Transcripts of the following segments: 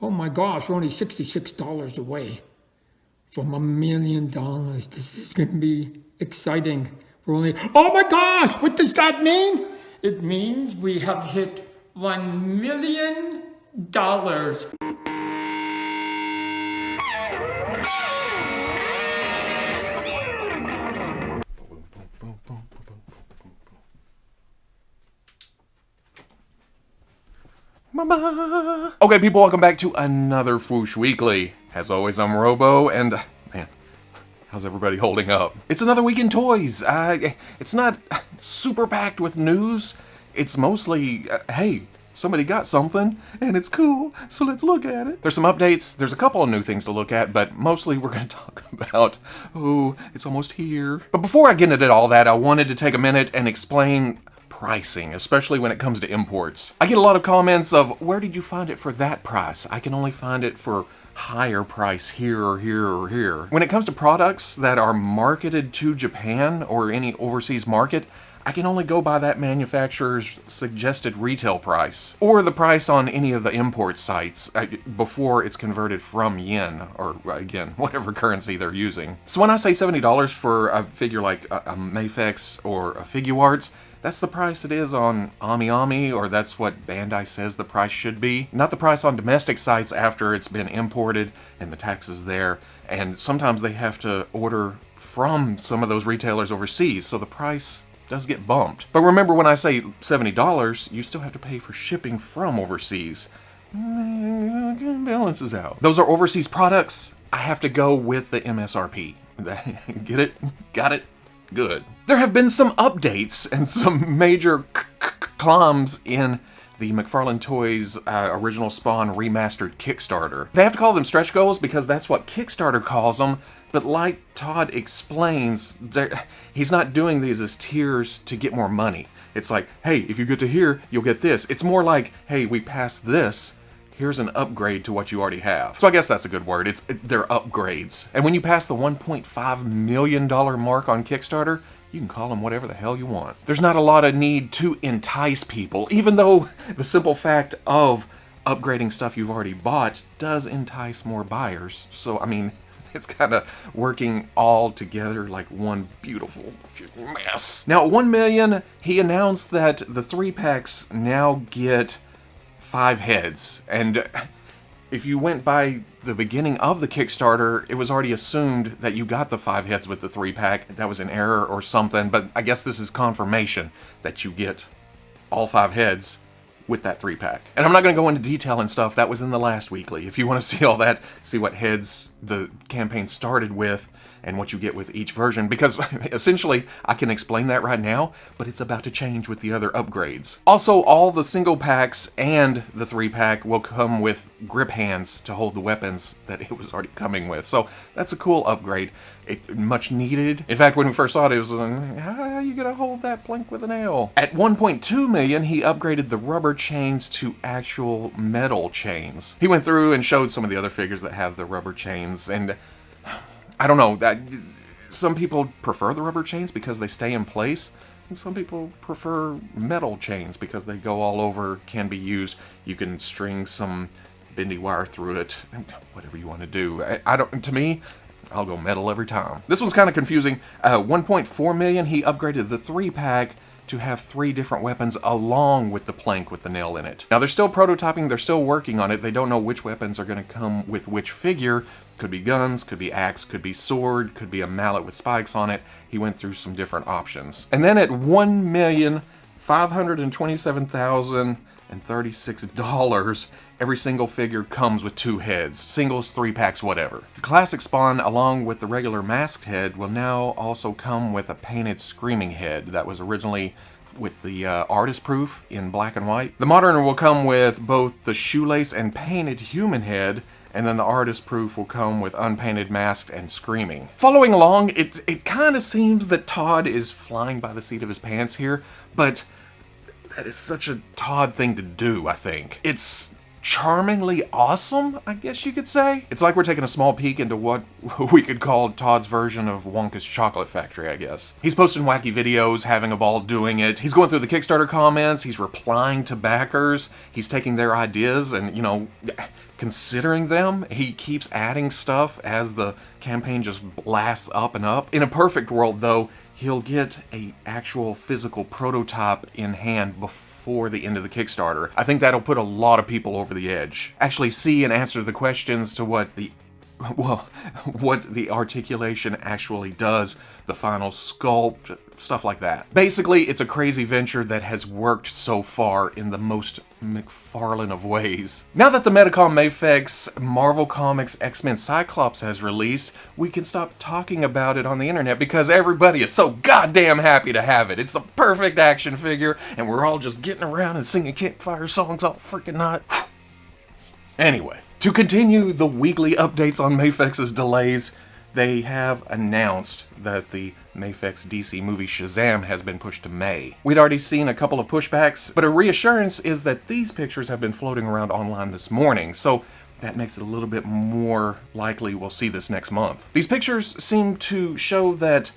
Oh my gosh, we're only $66 away from $1 million. This is going to be exciting. We're only, oh my gosh, what does that mean? It means we have hit $1 million. Okay, people, welcome back to another Fwoosh Weekly. As always, I'm Robo, and man, how's everybody holding up? It's another week in toys. It's not super packed with news. It's mostly, hey, somebody got something, and it's cool, so let's look at it. There's some updates, there's a couple of new things to look at, but mostly we're going to talk about, oh, it's almost here. But before I get into all that, I wanted to take a minute and explain pricing, especially when it comes to imports. I get a lot of comments of, where did you find it for that price? I can only find it for higher price here or here or here. When it comes to products that are marketed to Japan or any overseas market, I can only go by that manufacturer's suggested retail price, or the price on any of the import sites before it's converted from yen, or again, whatever currency they're using. So when I say $70 for a figure like a MAFEX or a Figuarts, that's the price it is on AmiAmi, or that's what Bandai says the price should be. Not the price on domestic sites after it's been imported and the tax is there, and sometimes they have to order from some of those retailers overseas, so the price does get bumped. But remember, when I say $70, you still have to pay for shipping from overseas. Balances out. Those are overseas products. I have to go with the MSRP. Get it? Got it? Good. There have been some updates and some major climbs in the McFarlane Toys Original Spawn Remastered Kickstarter. They have to call them stretch goals because that's what Kickstarter calls them, but like Todd explains, he's not doing these as tiers to get more money. It's like, hey, if you get to here, you'll get this. It's more like, hey, we passed this, here's an upgrade to what you already have. So I guess that's a good word. They're upgrades. And when you pass the $1.5 million mark on Kickstarter, you can call them whatever the hell you want. There's not a lot of need to entice people, even though the simple fact of upgrading stuff you've already bought does entice more buyers. So, I mean, it's kind of working all together like one beautiful mess. Now, at 1 million, he announced that the 3-packs now get 5 heads, and if you went by the beginning of the Kickstarter, it was already assumed that you got the 5 heads with the 3-pack. That was an error or something, but I guess this is confirmation that you get all 5 heads with that 3-pack. And I'm not going to go into detail and stuff, that was in the last weekly. If you want to see all that, see what heads the campaign started with, and what you get with each version, because essentially I can explain that right now, but it's about to change with the other upgrades. Also, all the single packs and the 3-pack will come with grip hands to hold the weapons that it was already coming with, so that's a cool upgrade. Much needed. In fact, when we first saw it, it was like, how are you gonna hold that plank with a nail? At 1.2 million, he upgraded the rubber chains to actual metal chains. He went through and showed some of the other figures that have the rubber chains, and I don't know, that some people prefer the rubber chains because they stay in place, and some people prefer metal chains because they go all over, can be used. You can string some bendy wire through it, whatever you want to do. To me, I'll go metal every time. This one's kind of confusing. 1.4 million, he upgraded the 3-pack to have 3 different weapons along with the plank with the nail in it. Now, they're still prototyping, they're still working on it. They don't know which weapons are going to come with which figure. Could be guns, could be axe, could be sword, could be a mallet with spikes on it. He went through some different options. And then at $1,527,036, every single figure comes with 2 heads. Singles, 3-packs, whatever. The classic Spawn, along with the regular masked head, will now also come with a painted screaming head that was originally with the artist proof in black and white. The modern will come with both the shoelace and painted human head, and then the artist proof will come with unpainted, masked, and screaming. Following along, it kind of seems that Todd is flying by the seat of his pants here, but that is such a Todd thing to do, I think. It's charmingly awesome, I guess you could say. It's like we're taking a small peek into what we could call Todd's version of Wonka's Chocolate Factory, I guess. He's posting wacky videos, having a ball doing it. He's going through the Kickstarter comments, he's replying to backers, he's taking their ideas and, you know, considering them. He keeps adding stuff as the campaign just blasts up and up. In a perfect world, though, he'll get a actual physical prototype in hand before the end of the Kickstarter. I think that'll put a lot of people over the edge. Actually see and answer the questions to what the articulation actually does, the final sculpt, stuff like that. Basically, it's a crazy venture that has worked so far in the most McFarlane of ways. Now that the Medicom MAFEX Marvel Comics X-Men Cyclops has released, we can stop talking about it on the internet because everybody is so goddamn happy to have it. It's the perfect action figure, and we're all just getting around and singing campfire songs all freaking night. Anyway, to continue the weekly updates on MAFEX's delays, they have announced that the MAFEX DC movie Shazam has been pushed to May. We'd already seen a couple of pushbacks, but a reassurance is that these pictures have been floating around online this morning, so that makes it a little bit more likely we'll see this next month. These pictures seem to show that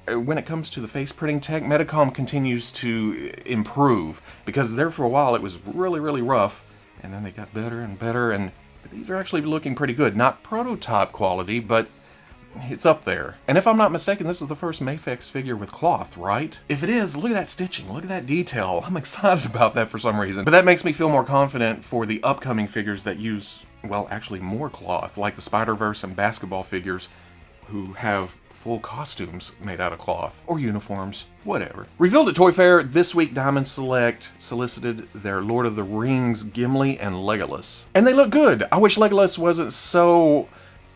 when it comes to the face printing tech, Medicom continues to improve, because there for a while it was really, really rough, and then they got better and better, and these are actually looking pretty good. Not prototype quality, but it's up there. And if I'm not mistaken, this is the first MAFEX figure with cloth, right? If it is, look at that stitching, look at that detail. I'm excited about that for some reason. But that makes me feel more confident for the upcoming figures that use, well, actually more cloth, like the Spider-Verse and basketball figures who have full costumes made out of cloth, or uniforms, whatever. Revealed at Toy Fair this week, Diamond Select solicited their Lord of the Rings Gimli and Legolas. And they look good. I wish Legolas wasn't so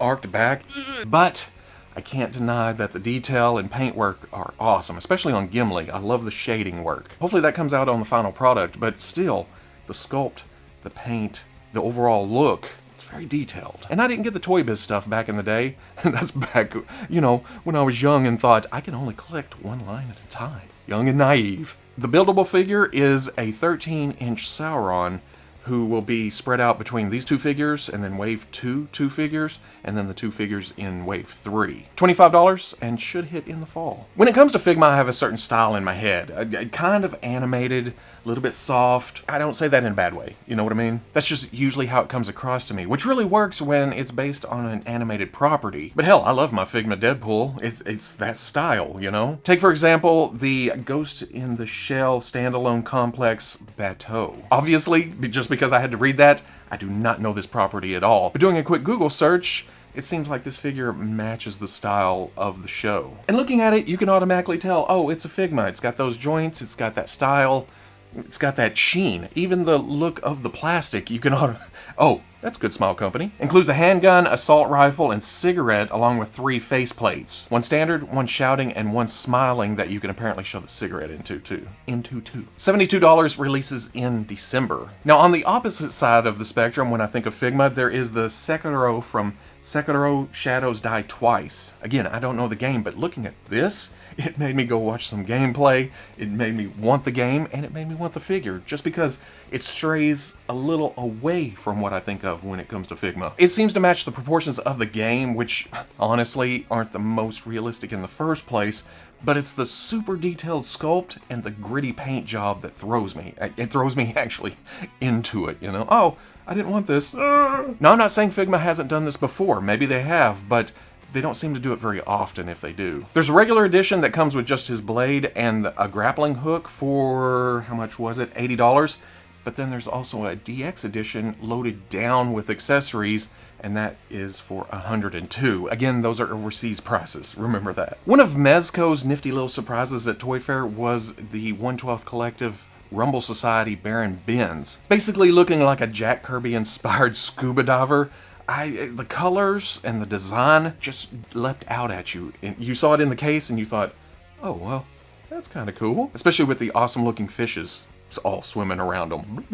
arced back, but I can't deny that the detail and paintwork are awesome, especially on Gimli. I love the shading work. Hopefully that comes out on the final product, but still, the sculpt, the paint, the overall look, very detailed. And I didn't get the Toy Biz stuff back in the day. That's back, you know, when I was young and thought, I can only collect one line at a time. Young and naive. The buildable figure is a 13-inch Sauron who will be spread out between these two figures, and then wave two figures, and then the two figures in wave 3. $25 and should hit in the fall. When it comes to Figma, I have a certain style in my head. A kind of animated, a little bit soft. I don't say that in a bad way, you know what I mean? That's just usually how it comes across to me, which really works when it's based on an animated property. But hell, I love my Figma Deadpool. It's that style, you know? Take, for example, the Ghost in the Shell standalone complex Bateau. Obviously, just because I had to read that, I do not know this property at all. But doing a quick Google search, it seems like this figure matches the style of the show. And looking at it, you can automatically tell, oh, it's a Figma. It's got those joints, it's got that style, it's got that sheen. Even the look of the plastic, you can oh, that's good Smile Company. Includes a handgun, assault rifle, and cigarette, along with 3 face plates. One standard, one shouting, and one smiling that you can apparently show the cigarette into too. $72 releases in December. Now on the opposite side of the spectrum, when I think of Figma, there is the Sekiro from Sekiro Shadows Die Twice. Again, I don't know the game, but looking at this, it made me go watch some gameplay, it made me want the game, and it made me want the figure, just because it strays a little away from what I think of when it comes to Figma. It seems to match the proportions of the game, which honestly aren't the most realistic in the first place, but it's the super detailed sculpt and the gritty paint job that throws me. It throws me actually into it, you know? Oh, I didn't want this. Now, I'm not saying Figma hasn't done this before. Maybe they have, but they don't seem to do it very often if they do. There's a regular edition that comes with just his blade and a grappling hook for, how much was it? $80. But then there's also a DX edition loaded down with accessories, and that is for $102. Again, those are overseas prices, remember that. One of Mezco's nifty little surprises at Toy Fair was the 1/12 Collective Rumble Society Baron Benz. Basically looking like a Jack Kirby inspired scuba diver. The colors and the design just leapt out at you. And you saw it in the case and you thought, oh, well, that's kind of cool. Especially with the awesome looking fishes all swimming around them.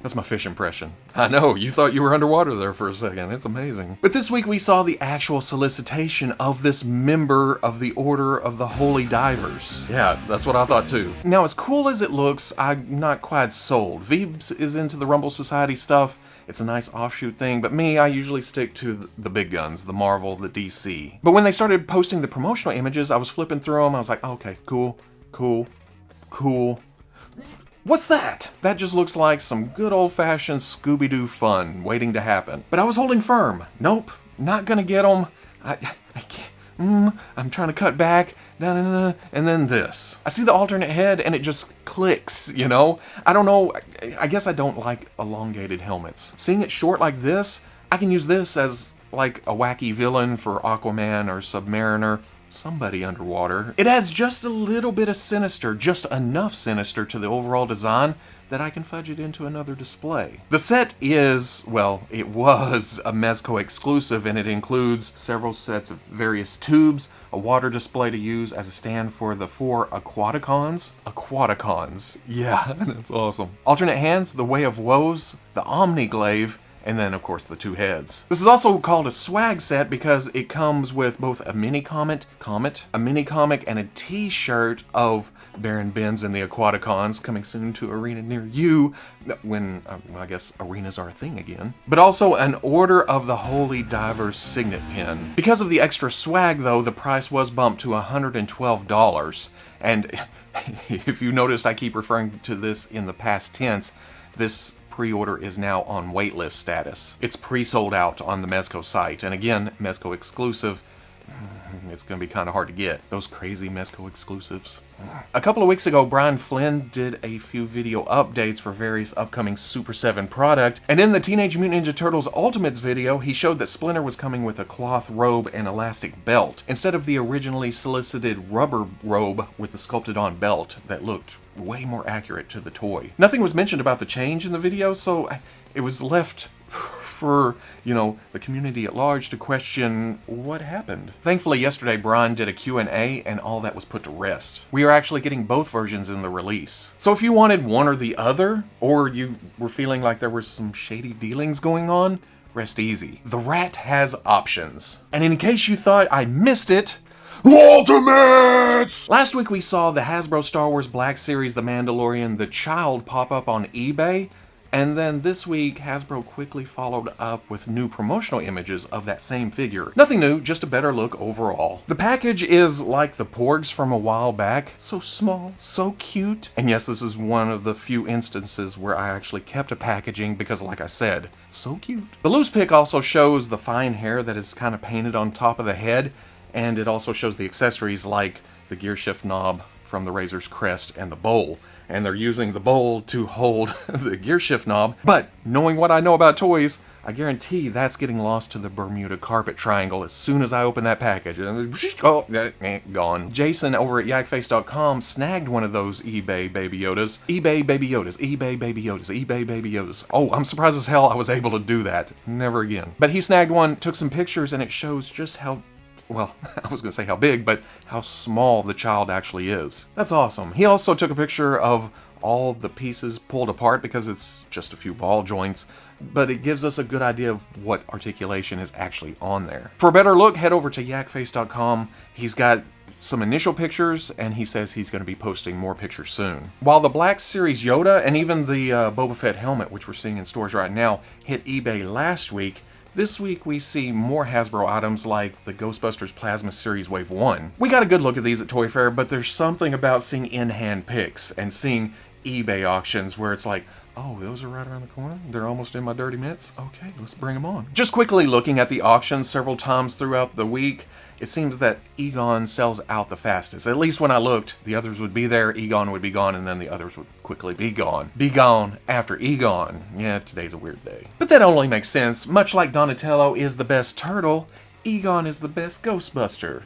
That's my fish impression. I know, you thought you were underwater there for a second. It's amazing. But this week we saw the actual solicitation of this member of the Order of the Holy Divers. Yeah, that's what I thought too. Now, as cool as it looks, I'm not quite sold. Veebs is into the Rumble Society stuff. It's a nice offshoot thing, but me, I usually stick to the big guns, the Marvel, the DC. But when they started posting the promotional images, I was flipping through them. I was like, okay, cool. What's that? That just looks like some good old-fashioned Scooby-Doo fun waiting to happen. But I was holding firm. Nope, not gonna get them. I can't. I'm trying to cut back. And then this. I see the alternate head and it just clicks, you know? I don't know. I guess I don't like elongated helmets. Seeing it short like this, I can use this as like a wacky villain for Aquaman or Submariner. Somebody underwater. It adds just a little bit of sinister, just enough sinister to the overall design that I can fudge it into another display. The set is, well, it was a Mezco exclusive, and it includes several sets of various tubes, a water display to use as a stand for the 4 Aquaticons. Aquaticons. Yeah, that's awesome. Alternate hands, the Way of Woes, the Omniglaive, and then, of course, the 2 heads. This is also called a swag set because it comes with both a mini comic, a mini comic, and a t-shirt of Baron Benz and the Aquaticons, coming soon to arena near you, when, I guess, arenas are a thing again. But also an Order of the Holy Divers signet pin. Because of the extra swag, though, the price was bumped to $112. And if you noticed, I keep referring to this in the past tense. This pre-order is now on waitlist status. It's pre-sold out on the Mezco site, and again, Mezco exclusive. It's gonna be kind of hard to get. Those crazy Mezco exclusives. A couple of weeks ago, Brian Flynn did a few video updates for various upcoming Super 7 product, and in the Teenage Mutant Ninja Turtles Ultimates video, he showed that Splinter was coming with a cloth robe and elastic belt, instead of the originally solicited rubber robe with the sculpted-on belt that looked way more accurate to the toy. Nothing was mentioned about the change in the video, so it was left for, you know, the community at large to question what happened. Thankfully, yesterday Brian did a Q&A and all that was put to rest. We are actually getting both versions in the release. So if you wanted one or the other, or you were feeling like there were some shady dealings going on, rest easy. The Rat has options. And in case you thought I missed it, Ultimates! Last week we saw the Hasbro Star Wars Black Series The Mandalorian The Child pop up on eBay, and then this week Hasbro quickly followed up with new promotional images of that same figure. Nothing new, just a better look overall. The package is like the Porgs from a while back. So small, so cute. And yes, this is one of the few instances where I actually kept a packaging because, like I said, so cute. The loose pick also shows the fine hair that is kind of painted on top of the head, and it also shows the accessories like the gear shift knob from the Razor's crest and the bowl. And they're using the bowl to hold the gear shift knob. But knowing what I know about toys, I guarantee that's getting lost to the Bermuda carpet triangle as soon as I open that package. Oh, gone. Jason over at yakface.com snagged one of those eBay Baby Yodas. eBay Baby Yodas, eBay Baby Yodas, eBay Baby Yodas. Oh, I'm surprised as hell I was able to do that. Never again. But he snagged one, took some pictures, and it shows just how, well, I was going to say how big, but how small the child actually is. That's awesome. He also took a picture of all the pieces pulled apart because it's just a few ball joints, but it gives us a good idea of what articulation is actually on there. For a better look, head over to yakface.com. He's got some initial pictures, and he says he's going to be posting more pictures soon. While the Black Series Yoda and even the Boba Fett helmet, which we're seeing in stores right now, hit eBay last week, this week we see more Hasbro items like the Ghostbusters Plasma Series Wave 1. We got a good look at these at Toy Fair, but there's something about seeing in-hand pics and seeing eBay auctions where it's like, oh, those are right around the corner? They're almost in my dirty mitts? Okay, let's bring them on. Just quickly looking at the auctions several times throughout the week, it seems that Egon sells out the fastest. At least when I looked, the others would be there, Egon would be gone, and then the others would quickly be gone. Be gone after Egon. Yeah, today's a weird day. But that only makes sense. Much like Donatello is the best turtle, Egon is the best Ghostbuster.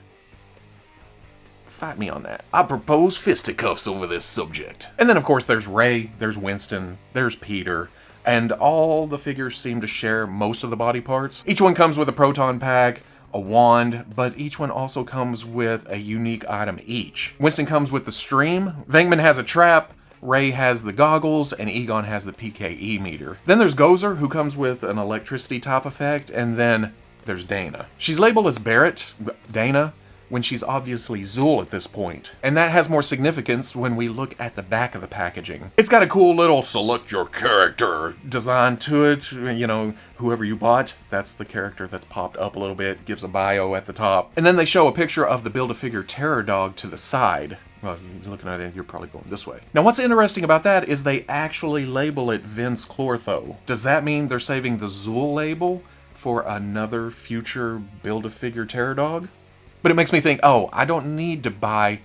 Fight me on that. I propose fisticuffs over this subject. And then of course there's Ray, there's Winston, there's Peter, and all the figures seem to share most of the body parts. Each one comes with a proton pack, a wand, but each one also comes with a unique item each. Winston comes with the stream, Venkman has a trap, Rey has the goggles, and Egon has the PKE meter. Then there's Gozer, who comes with an electricity top effect, and then there's Dana. She's labeled as Barrett, Dana, when she's obviously Zool at this point. And that has more significance when we look at the back of the packaging. It's got a cool little select your character design to it. You know, whoever you bought, that's the character that's popped up a little bit, gives a bio at the top. And then they show a picture of the Build-A-Figure Terror Dog to the side. Well, you're looking at it, you're probably going this way. Now, what's interesting about that is they actually label it Vince Clortho. Does that mean they're saving the Zool label for another future Build-A-Figure Terror Dog? But it makes me think, oh, I don't need to buy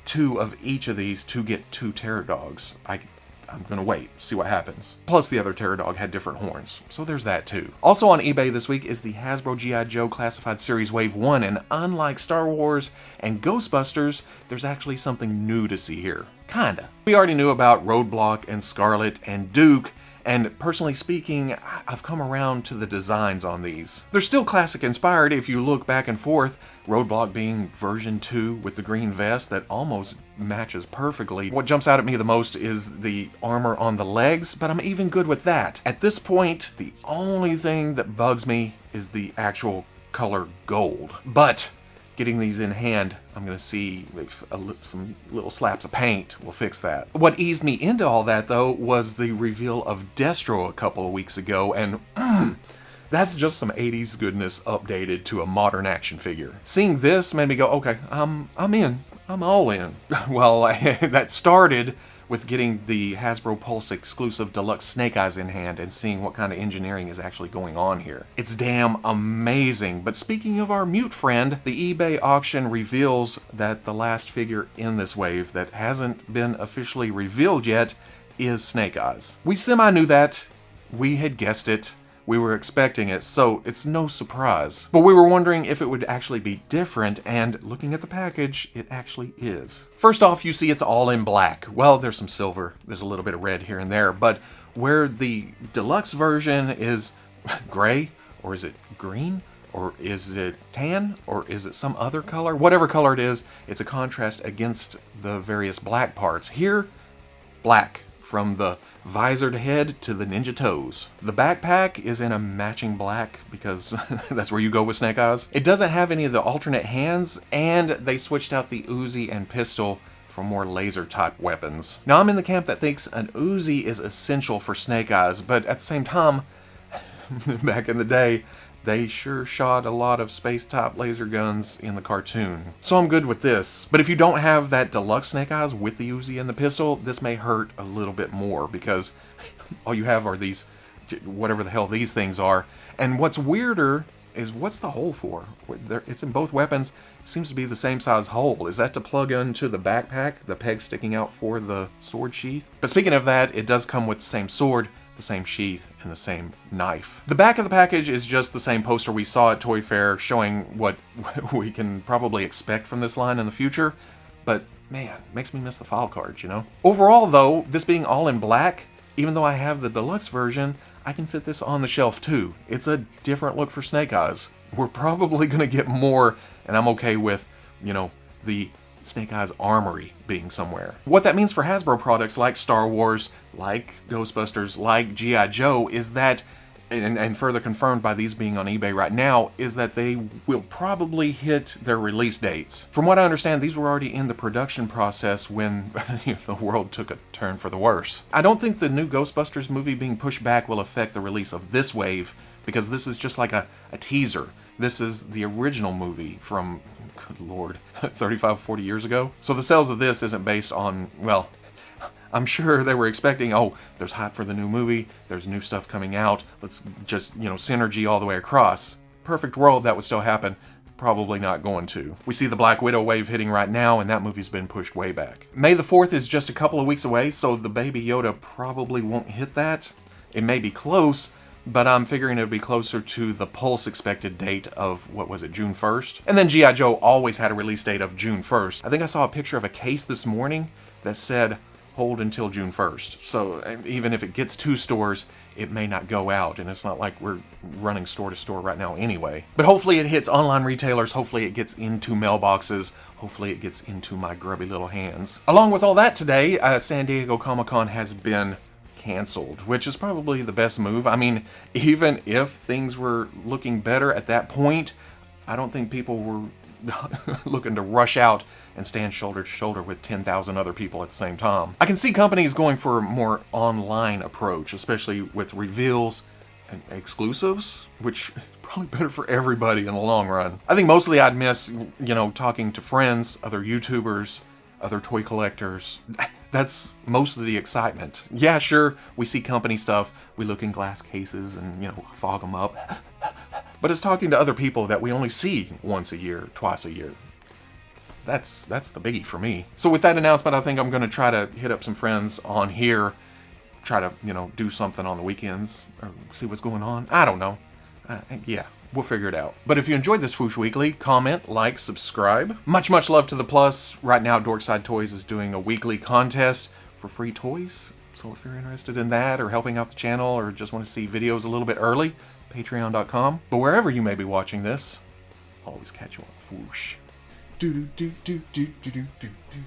2 of each of these to get 2 Terror Dogs. I'm gonna wait, see what happens. Plus the other Terror Dog had different horns, so there's that too. Also on eBay this week is the Hasbro G.I.Joe Classified Series Wave 1, and unlike Star Wars and Ghostbusters, there's actually something new to see here. Kinda. We already knew about Roadblock and Scarlet and Duke, and personally speaking, I've come around to the designs on these. They're still classic inspired if you look back and forth, Roadblock being version 2 with the green vest that almost matches perfectly. What jumps out at me the most is the armor on the legs, but I'm even good with that. At this point, the only thing that bugs me is the actual color gold. But getting these in hand, I'm going to see if some little slaps of paint will fix that. What eased me into all that, though, was the reveal of Destro a couple of weeks ago, and that's just some 80s goodness updated to a modern action figure. Seeing this made me go, okay, I'm in. I'm all in. Well, that started with getting the Hasbro Pulse exclusive Deluxe Snake Eyes in hand and seeing what kind of engineering is actually going on here. It's damn amazing. But speaking of our mute friend, the eBay auction reveals that the last figure in this wave that hasn't been officially revealed yet is Snake Eyes. We semi-knew that. We had guessed it. We were expecting it, so it's no surprise. But we were wondering if it would actually be different, and looking at the package, it actually is. First off, you see it's all in black. Well, there's some silver, there's a little bit of red here and there, but where the deluxe version is gray, or is it green, or is it tan, or is it some other color? Whatever color it is, it's a contrast against the various black parts. Here, black. From the visored head to the ninja toes. The backpack is in a matching black because that's where you go with Snake Eyes. It doesn't have any of the alternate hands, and they switched out the Uzi and pistol for more laser type weapons. Now I'm in the camp that thinks an Uzi is essential for Snake Eyes, but at the same time, back in the day, they sure shot a lot of space-type laser guns in the cartoon. So I'm good with this. But if you don't have that deluxe Snake Eyes with the Uzi and the pistol, this may hurt a little bit more because all you have are these, whatever the hell these things are. And what's weirder is what's the hole for? It's in both weapons. It seems to be the same size hole. Is that to plug into the backpack, the peg sticking out for the sword sheath? But speaking of that, it does come with the same sword, the same sheath, and the same knife. The back of the package is just the same poster we saw at Toy Fair showing what we can probably expect from this line in the future, but man, makes me miss the file cards, you know? Overall though, this being all in black, even though I have the deluxe version, I can fit this on the shelf too. It's a different look for Snake Eyes. We're probably gonna get more, and I'm okay with, you know, the Snake Eyes armory being somewhere. What that means for Hasbro products like Star Wars, like Ghostbusters, like G.I.Joe is that, and further confirmed by these being on eBay right now, is that they will probably hit their release dates. From what I understand, these were already in the production process when the world took a turn for the worse. I don't think the new Ghostbusters movie being pushed back will affect the release of this wave, because this is just like a teaser. This is the original movie from, good lord, 35, 40 years ago. So the sales of this isn't based on, well, I'm sure they were expecting, oh, there's hype for the new movie, there's new stuff coming out, let's just, you know, synergy all the way across. Perfect world, that would still happen. Probably not going to. We see the Black Widow wave hitting right now, and that movie's been pushed way back. May the 4th is just a couple of weeks away, so the Baby Yoda probably won't hit that. It may be close, but I'm figuring it'll be closer to the Pulse expected date of, what was it, June 1st? And then G.I. Joe always had a release date of June 1st. I think I saw a picture of a case this morning that said, hold until June 1st. So even if it gets to stores, it may not go out, and it's not like we're running store to store right now anyway. But hopefully it hits online retailers, hopefully it gets into mailboxes, hopefully it gets into my grubby little hands. Along with all that today, San Diego Comic-Con has been canceled, which is probably the best move. I mean, even if things were looking better at that point, I don't think people were looking to rush out and stand shoulder to shoulder with 10,000 other people at the same time. I can see companies going for a more online approach, especially with reveals and exclusives, which is probably better for everybody in the long run. I think mostly I'd miss, talking to friends, other YouTubers, other toy collectors. That's most of the excitement. Yeah, sure, we see company stuff, we look in glass cases and, fog them up. But it's talking to other people that we only see once a year, twice a year. That's the biggie for me. So with that announcement, I think I'm going to try to hit up some friends on here, try to, do something on the weekends, or see what's going on. I don't know. Yeah, we'll figure it out. But if you enjoyed this Fwoosh Weekly, comment, like, subscribe. Much love to the plus. Right now, Dorkside Toys is doing a weekly contest for free toys. So if you're interested in that, or helping out the channel, or just want to see videos a little bit early, patreon.com. But wherever you may be watching this, I'll always catch you on Fwoosh. Do do do do do do do do.